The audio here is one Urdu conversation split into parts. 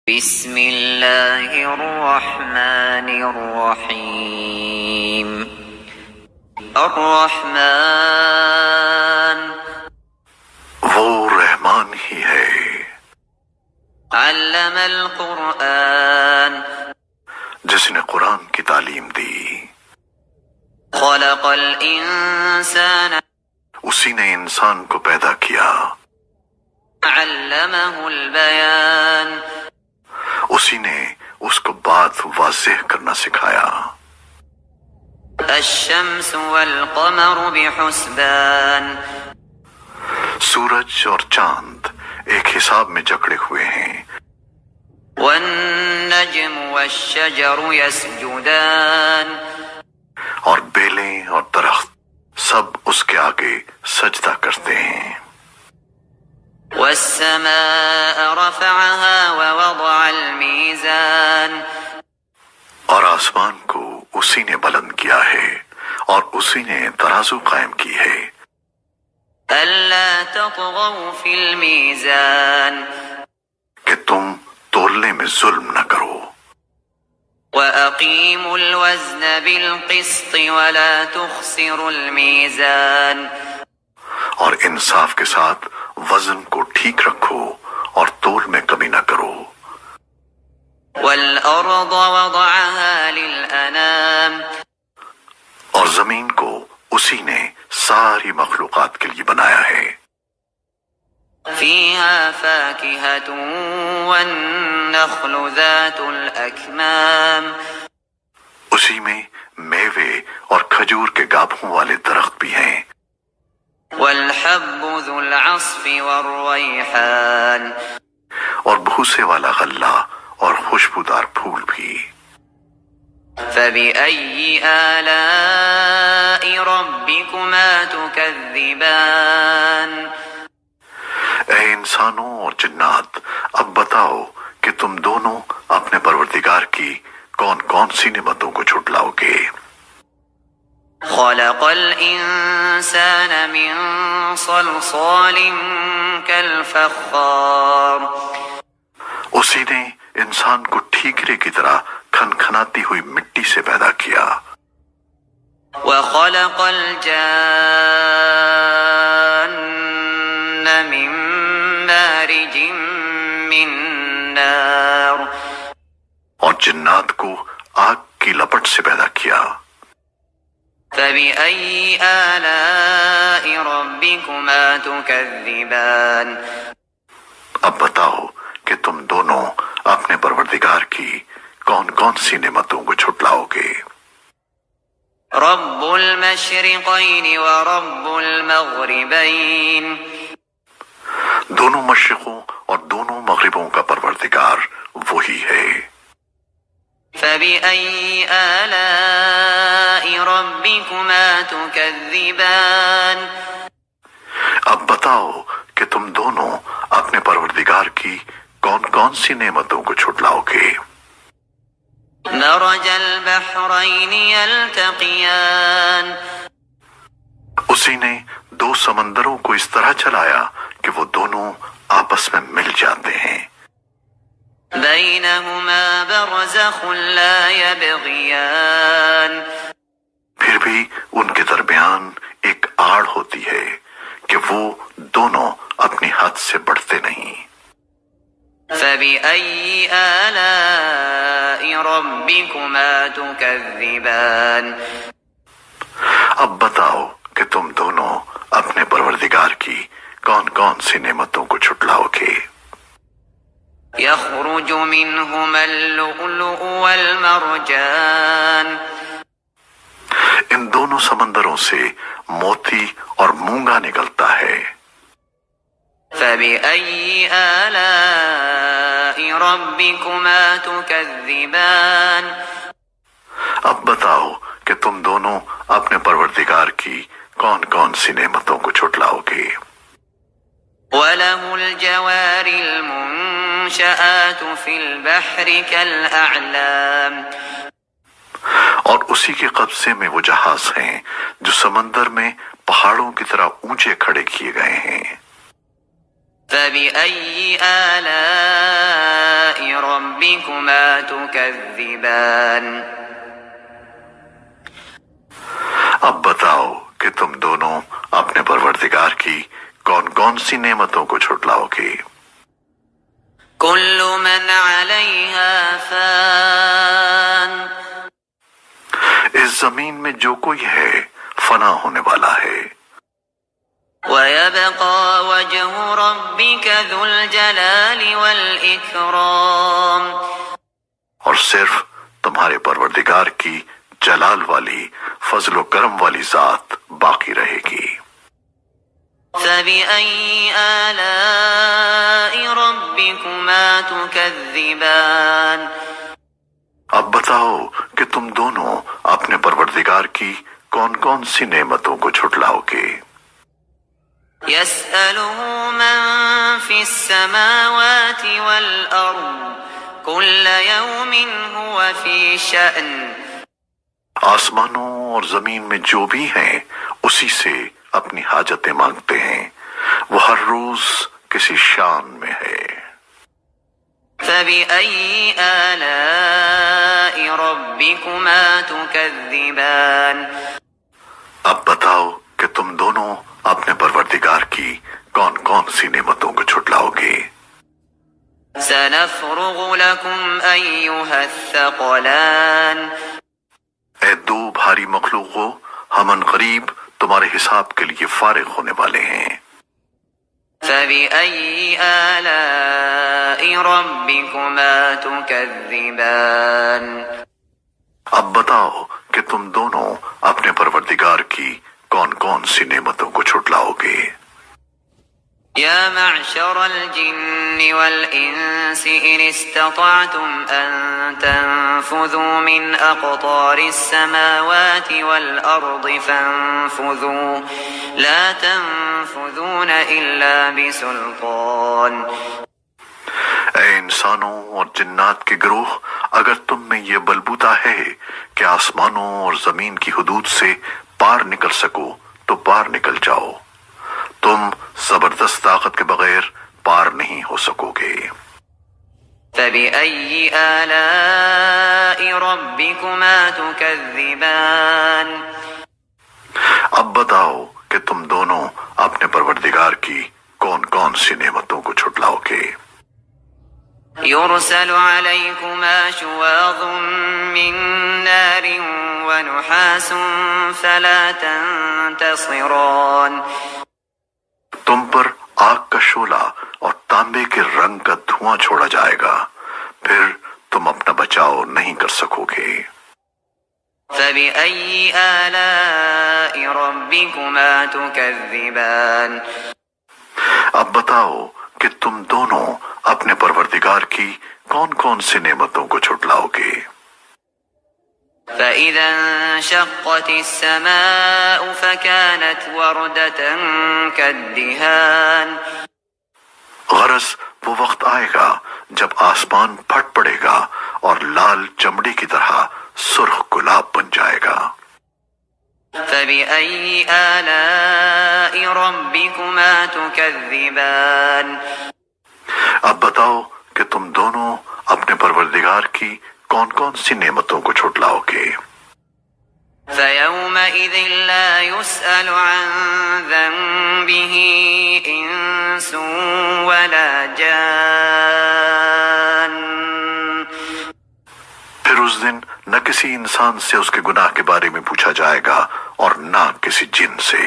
بسم اللہ الرحمن الرحیم الرحمن وہ رحمان ہی ہے، علم القرآن جس نے قرآن کی تعلیم دی، خلق الانسان اسی نے انسان کو پیدا کیا، علمہ البیان اسی نے اس کو بات واضح کرنا سکھایا۔ الشمس والقمر بحسبان سورج اور چاند ایک حساب میں جکڑے ہوئے ہیں، والنجم والشجر يسجدان اور بیلیں اور درخت سب اس کے آگے سجدہ کرتے ہیں۔ والسماء رفعها ووضع الميزان اور آسمان کو اسی نے بلند کیا ہے اور اسی نے ترازو قائم کی ہے، ألا تطغوا في الميزان کہ تم تولنے میں ظلم نہ کرو، وأقيموا الوزن بالقسط ولا تخسروا الميزان اور انصاف کے ساتھ وزن کو ٹھیک رکھو اور تول میں کمی نہ کرو۔ والأرض وضعها للأنام اور زمین کو اسی نے ساری مخلوقات کے لیے بنایا ہے، فيها فاكهة والنخل ذات الأكمام اسی میں میوے اور کھجور کے گابھوں والے درخت بھی ہیں، والحب ذو العصف والريحان اور بھوسے والا غلہ اور خوشبودار پھول بھی۔ فبأي آلاء ربكما تكذبان اے انسانوں اور جنات، اب بتاؤ کہ تم دونوں اپنے پروردگار کی کون کون سی نعمتوں کو جھٹلاؤ گے؟ خلق الإنسان من صلصال كالفخار اسی نے انسان کو ٹھیکرے کی طرح کھنکھناتی ہوئی مٹی سے پیدا کیا، وخلق الجان من مارج من نار اور جنات کو آگ کی لپٹ سے پیدا کیا۔ فبأي آلاء ربكما تكذبان اب بتاؤ کہ تم دونوں اپنے پروردگار کی کون کون سی نعمتوں کو جھٹلاؤ گے؟ رب المشرقين ورب المغربين دونوں مشرقوں اور دونوں مغربوں کا پروردگار وہی ہے۔ فبأي آلاء ربكما تكذبان اب بتاؤ کہ تم دونوں اپنے پروردگار کی کون کون سی نعمتوں کو جھٹلاؤ گے؟ مرج البحرين يلتقيان اسی نے دو سمندروں کو اس طرح چلایا کہ وہ دونوں آپس میں مل جاتے ہیں، بينهما برزخ لا يبغيان پھر بھی ان کے درمیان ایک آڑ ہوتی ہے کہ وہ دونوں اپنی حد سے بڑھتے نہیں۔ فبأي آلاء ربكما تكذبان اب بتاؤ کہ تم دونوں اپنے پروردگار کی کون کون سی نعمتوں کو جھٹلاؤ گے؟ يخرج منهما اللؤلؤ والمرجان ان دونوں سمندروں سے موتی اور مونگا نکلتا ہے۔ فبأي آلاء ربكما تكذبان اب بتاؤ کہ تم دونوں اپنے پروردگار کی کون کون سی نعمتوں کو جھٹلاؤ گے؟ وله الجوار المنشآت في البحر كالأعلام اور اسی کے قبضے میں وہ جہاز ہیں جو سمندر میں پہاڑوں کی طرح اونچے کھڑے کیے گئے ہیں۔ فبأي آلاء ربكما تكذبان اب بتاؤ کہ تم دونوں اپنے پروردگار کی کون کون سی نعمتوں کو جھٹلاؤ گے؟ كل من عليها فان اس زمین میں جو کوئی ہے فنا ہونے والا ہے، ويبقى وجه ربك ذو الجلال والإكرام اور صرف تمہارے پروردگار کی جلال والی فضل و کرم والی ذات باقی رہے گی۔ فبأي آلاء ربكما تكذبان اب بتاؤ کہ تم دونوں اپنے پروردگار کی کون کون سی نعمتوں کو جھٹلاؤ گے؟ يسأله من في السماوات والأرض كل يوم هو في شأن آسمانوں اور زمین میں جو بھی ہیں اسی سے اپنی حاجتیں مانگتے ہیں، وہ ہر روز کسی شان میں ہے۔ فبأي آلاء ربكما تكذبان اب بتاؤ کہ تم دونوں اپنے پروردگار کی کون کون سی نعمتوں کو جھٹلاؤ گے؟ سنفرغ لكم أيها الثقلان اے دو بھاری مخلوقوں، ہم عنقریب تمہارے حساب کے لیے فارغ ہونے والے ہیں۔ فبأي آلاء ربكما تكذبان اب بتاؤ کہ تم دونوں اپنے پروردگار کی کون کون سی نعمتوں کو جھٹلاؤ گے؟ يا معشر الجن والإنس إن استطعتم أن تنفذوا من أقطار السماوات والأرض فانفذوا لا تنفذون إلا بسلطان اے انسانوں اور جنات کے گروہ، اگر تم میں یہ بلبوتا ہے کہ آسمانوں اور زمین کی حدود سے پار نکل سکو تو پار نکل جاؤ، تم زبردست طاقت کے بغیر پار نہیں ہو سکو گے۔ فبأي آلاء ربكما تكذبان اب بتاؤ کہ تم دونوں اپنے پروردگار کی کون کون سی نعمتوں کو جھٹلاؤ گے؟ يرسل عليكما شواظ من نار ونحاس فلا تنتصران تم پر آگ کا شعلہ اور تانبے کے رنگ کا دھواں چھوڑا جائے گا، پھر تم اپنا بچاؤ نہیں کر سکو گے۔ فبأي آلاء ربكما تكذبان اب بتاؤ کہ تم دونوں اپنے پروردگار کی کون کون سی نعمتوں کو جھٹلاؤ گے؟ فإذا انشقت السماء فكانت وردة كالدهان غرض وہ وقت آئے گا جب آسمان پھٹ پڑے گا اور لال چمڑی کی طرح سرخ گلاب بن جائے گا۔ فبأي آلاء ربكما تكذبان اب بتاؤ کہ تم دونوں اپنے پروردگار کی کون کون سی نعمتوں کو جھٹلاؤ گے؟ فيومئذ لا يسأل عن ذنبه إنس ولا جان پھر اس دن نہ کسی انسان سے اس کے گناہ کے بارے میں پوچھا جائے گا اور نہ کسی جن سے۔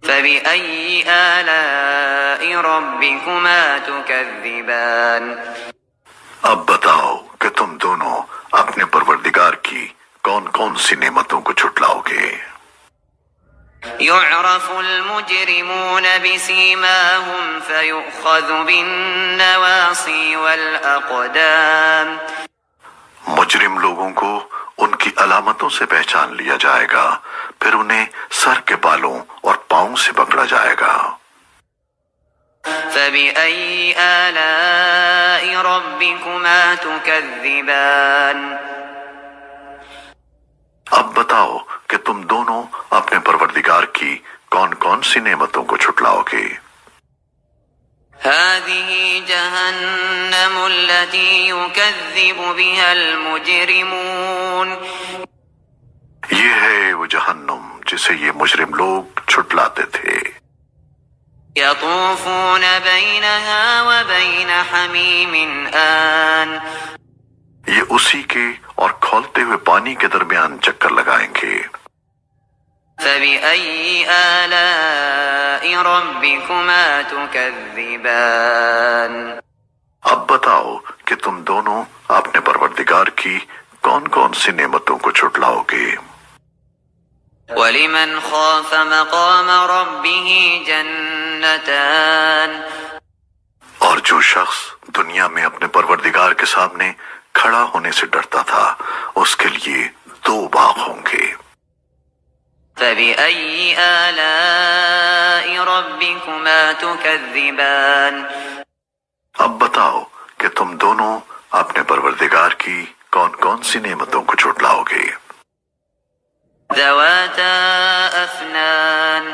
فبأي آلاء ربكما تكذبان اب بتاؤ کہ تم دونوں اپنے پروردگار کی کون کون سی نعمتوں کو جھٹلاؤ گے؟ يعرف المجرمون بسيماهم فيؤخذ بالنواصي والأقدام مجرم لوگوں کو ان کی علامتوں سے پہچان لیا جائے گا، پھر انہیں سر کے بالوں اور پاؤں سے پکڑا جائے گا۔ فبأي آلاء ربكما تكذبان اب بتاؤ کہ تم دونوں اپنے پروردگار کی کون کون سی نعمتوں کو جھٹلاؤ گے؟ هذه جهنم التي يكذب بها المجرمون یہ ہے وہ جہنم جسے یہ مجرم لوگ چھٹلاتے تھے. يطوفون بينها وبين حميم آن یہ اسی کے اور کھولتے ہوئے پانی کے درمیان چکر لگائیں گے. فبأي آلاء ربكما تكذبان اب بتاؤ کہ تم دونوں اپنے پروردگار کی کون کون سی نعمتوں کو چھٹلاؤ گے. ولمن خاف مقام ربه جنتان اور جو شخص دنیا میں اپنے پروردگار کے سامنے کھڑا ہونے سے ڈرتا تھا اس کے لیے 2 باغ ہوں گے. فبأي آلاء ربكما تكذبان اب بتاؤ کہ تم دونوں اپنے پروردگار کی کون کون سی نعمتوں کو چھٹلاؤ گے. ذواتا أفنان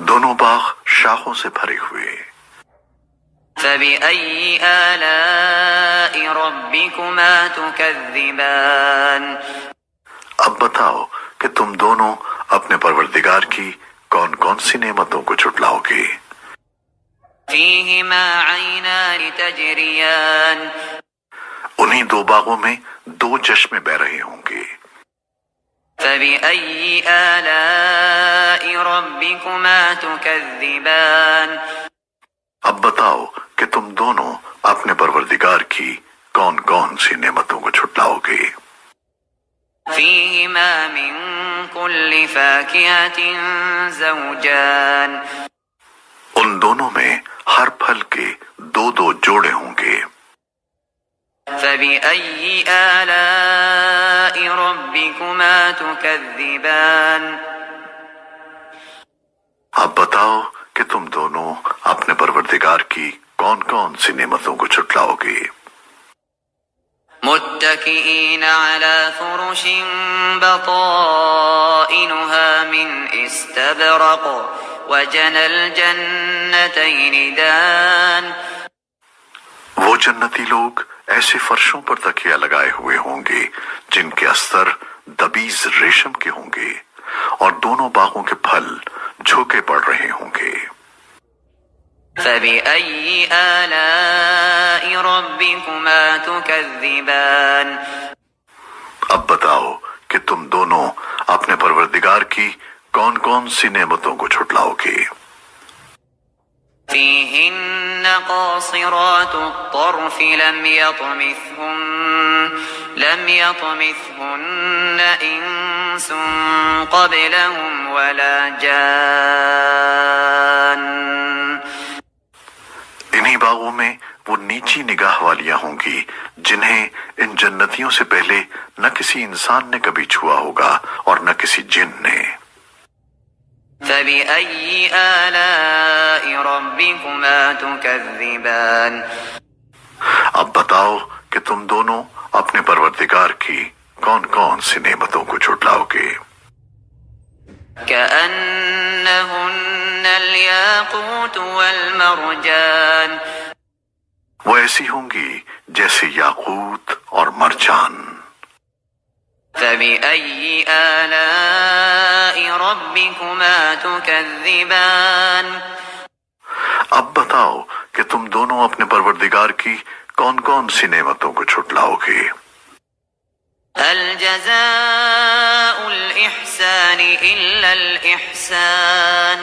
دونوں باغ شاخوں سے بھرے ہوئے. فبأي آلاء ربكما تكذبان اب بتاؤ کہ تم دونوں اپنے پروردگار کی کون کون سی نعمتوں کو چھٹلاؤ گے. فيهما عينان تجريان انہی 2 باغوں میں 2 چشمے بہ رہے ہوں گے. فبأي آلاء ربكما تكذبان اب بتاؤ کہ تم دونوں اپنے پروردگار کی کون کون سی نعمتوں کو چھٹلاؤ گے. فيهما من كل فاكهة زوجان ان دونوں میں ہر پھل کے 2 جوڑے ہوں گے. فبأي آلاء ربكما تكذبان اب بتاؤ کہ تم دونوں اپنے پروردگار کی کون کون سی نعمتوں کو چھٹلاؤ گے. متكئين على فرش بطائنها من استبرق وجنى الجنتين دان وہ جنتی لوگ ایسے فرشوں پر تکیہ لگائے ہوئے ہوں گے جن کے استر دبیز ریشم کے ہوں گے اور دونوں باغوں کے پھل جھوکے پڑ رہے ہوں گے. فبأي آلاء ربكما تكذبان اب بتاؤ کہ تم دونوں اپنے پروردگار کی کون کون سی نعمتوں کو چھٹلاؤ گے. فيهن قاصرات الطرف لم يطمثهن إنس قبلهم ولا جان انہی باغوں میں وہ نیچی نگاہ والیاں ہوں گی جنہیں ان جنتیوں سے پہلے نہ کسی انسان نے کبھی چھوا ہوگا اور نہ کسی جن نے. فبأي آلاء ربكما تكذبان اب بتاؤ کہ تم دونوں اپنے پروردگار کی کون کون سی نعمتوں کو چھٹلاؤ گے. كأنهن الياقوت والمرجان وہ ایسی ہوں گی جیسے یاقوت اور مرجان. فبأي آلاء ربكما تكذبان اب بتاؤ کہ تم دونوں اپنے پروردگار کی کون کون سی نعمتوں کو چھٹلاؤ گے. هل جزاء الإحسان إلا الإحسان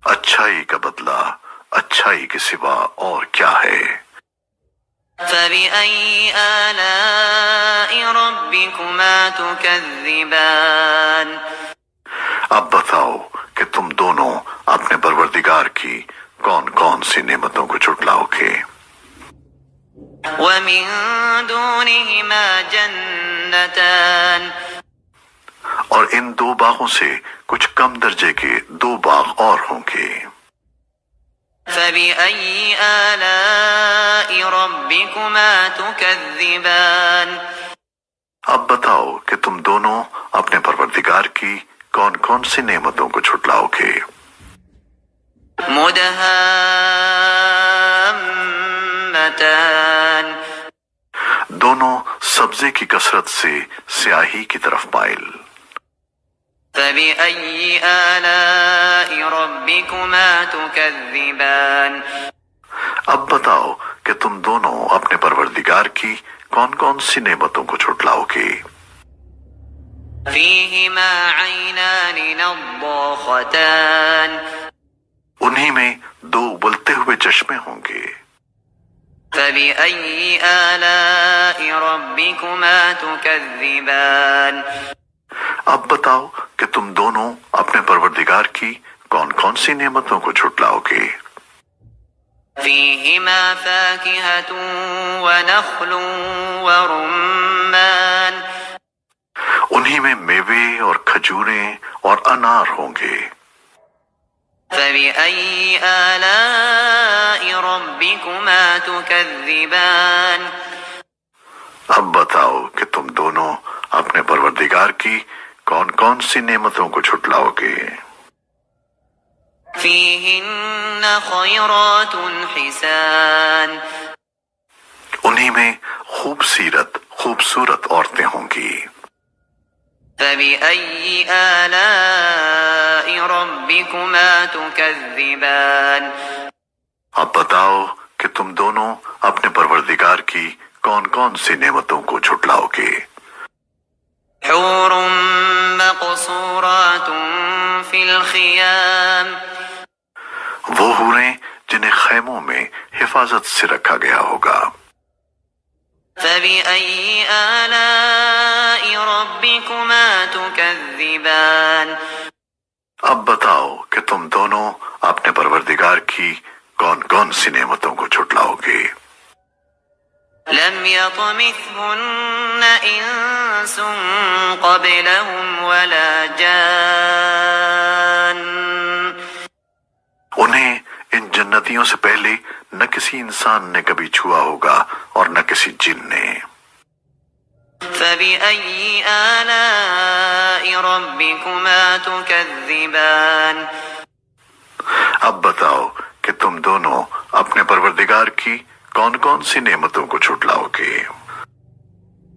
اچھائی کا بدلہ اچھائی کے سوا اور کیا ہے. فبأي آلاء ربكما تكذبان اب بتاؤ کہ تم دونوں اپنے پروردگار کی کون کون سی نعمتوں کو چھٹلاؤ گے. ومن دونهما جنتان اور ان 2 باغوں سے کچھ کم درجے کے 2 باغ اور ہوں گے. فبأي آلاء ربكما تكذبان اب بتاؤ کہ تم دونوں اپنے پروردگار کی کون کون سی نعمتوں کو چھٹلاؤ گے. مدهامتان دونوں سبزے کی کثرت سے سیاہی کی طرف مائل. فبأي آلاء ربكما تكذبان اب بتاؤ کہ تم دونوں اپنے پروردگار کی کون کون سی نعمتوں کو جھٹلاؤ گے. فيهما عينان نضاختان انہی میں دو ابلتے ہوئے چشمے ہوں گے. فبأي آلاء ربكما تكذبان اب بتاؤ کہ تم دونوں اپنے پروردگار کی کون کون سی نعمتوں کو جھٹلاؤ گے. فيهما فاكهة ونخل ورمان انہی میں میوے اور کھجوریں اور انار ہوں گے. فبأي آلاء ربكما تكذبان اب بتاؤ کہ تم دونوں اپنے پروردگار کی کون کون سی نعمتوں کو جھٹلاؤ گے. فيهن خيرات حسان انہی میں خوبصورت عورتیں ہوں گی. فبأي آلاء ربكما تكذبان اب بتاؤ کہ تم دونوں اپنے پروردگار کی کون کون سی نعمتوں کو جھٹلاؤ گے. حور مقصورات في الخيام وہ حوریں جنہیں خیموں میں حفاظت سے رکھا گیا ہوگا. فبأي آلاء ربكما تكذبان اب بتاؤ کہ تم دونوں اپنے پروردگار کی کون کون سی نعمتوں کو جھٹلاؤ گے. لم يطمثهن إنس قبلهم ولا جان انہیں ان جنتیوں سے پہلے نہ کسی انسان نے کبھی چھوا ہوگا اور نہ کسی جن نے. فبأي آلاء ربكما تكذبان اب بتاؤ کہ تم دونوں اپنے پروردگار کی کون کون سی نعمتوں کو جھٹلاؤ گے.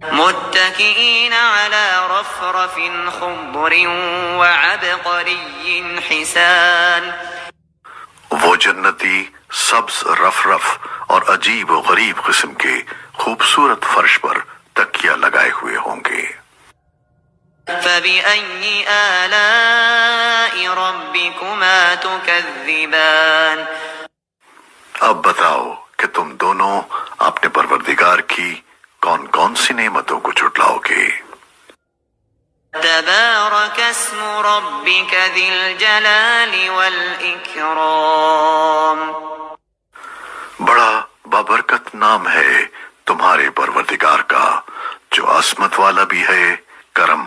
متكئين على رفرف خضر وعبقري حسان وہ جنتی سبز رف اور عجیب و غریب قسم کے خوبصورت فرش پر تکیہ لگائے ہوئے ہوں گے. فبأي آلاء ربكما تكذبان اب بتاؤ کہ تم دونوں اپنے پروردگار کی کون کون سی نعمتوں کو جھٹلاؤ گے. تبارك اسم ربك ذي الجلال والإكرام بڑا بابرکت نام ہے تمہارے پروردگار کا جو عظمت والا بھی ہے کرم